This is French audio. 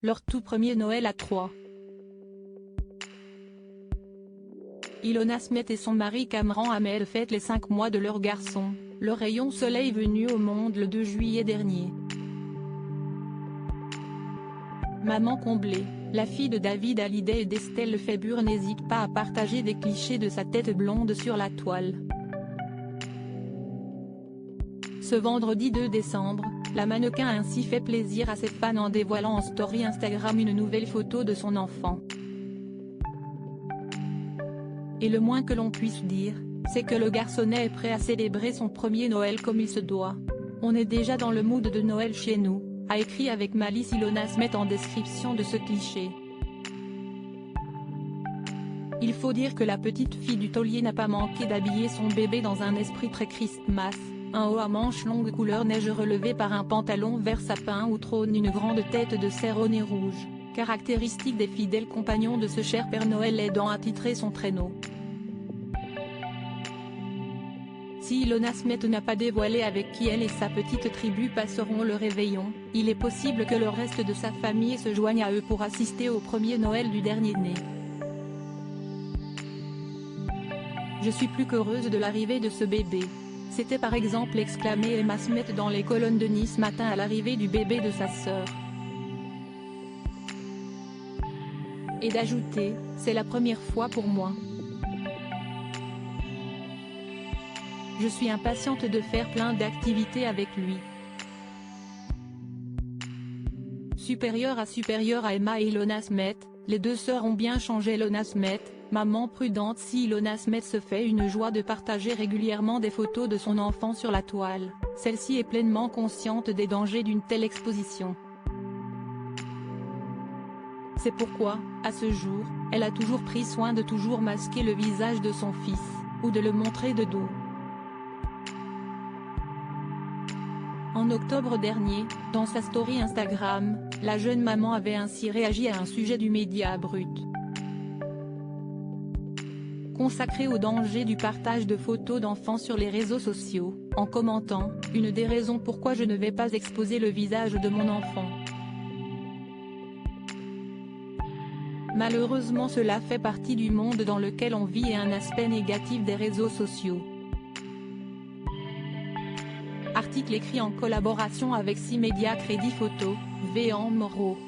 leur tout premier Noël à 3. Ilona Smet et son mari Cameron Hamel fêtent les 5 mois de leur garçon, le rayon soleil venu au monde le 2 juillet dernier. Maman comblée, la fille de David Hallyday et d'Estelle Lefébure n'hésite pas à partager des clichés de sa tête blonde sur la toile. Ce vendredi 2 décembre, la mannequin a ainsi fait plaisir à ses fans en dévoilant en story Instagram une nouvelle photo de son enfant. Et le moins que l'on puisse dire, c'est que le garçonnet est prêt à célébrer son premier Noël comme il se doit. On est déjà dans le mood de Noël chez nous, a écrit avec malice Ilona Smet en description de ce cliché. Il faut dire que la petite fille du taulier n'a pas manqué d'habiller son bébé dans un esprit très Christmas, un haut à manches longues couleur neige relevé par un pantalon vert sapin où trône une grande tête de cerf au nez rouge, caractéristique des fidèles compagnons de ce cher Père Noël aidant à titrer son traîneau. Si Ilona Smet n'a pas dévoilé avec qui elle et sa petite tribu passeront le réveillon, il est possible que le reste de sa famille se joigne à eux pour assister au premier Noël du dernier-né. Je suis plus qu'heureuse de l'arrivée de ce bébé. S'était par exemple exclamé Emma Smet dans les colonnes de Nice Matin à l'arrivée du bébé de sa sœur. Et d'ajouter, c'est la première fois pour moi. Je suis impatiente de faire plein d'activités avec lui. Supérieure à Emma et Ilona Smet, les deux sœurs ont bien changé. Ilona Smet, maman prudente. Si Ilona Smet se fait une joie de partager régulièrement des photos de son enfant sur la toile, celle-ci est pleinement consciente des dangers d'une telle exposition. C'est pourquoi, à ce jour, elle a toujours pris soin de toujours masquer le visage de son fils, ou de le montrer de dos. En octobre dernier, dans sa story Instagram, la jeune maman avait ainsi réagi à un sujet du Média Brut, consacré au danger du partage de photos d'enfants sur les réseaux sociaux, en commentant « Une des raisons pourquoi je ne vais pas exposer le visage de mon enfant. Malheureusement cela fait partie du monde dans lequel on vit et un aspect négatif des réseaux sociaux. » Article écrit en collaboration avec 6 médias Crédit Photo, Véan Moreau.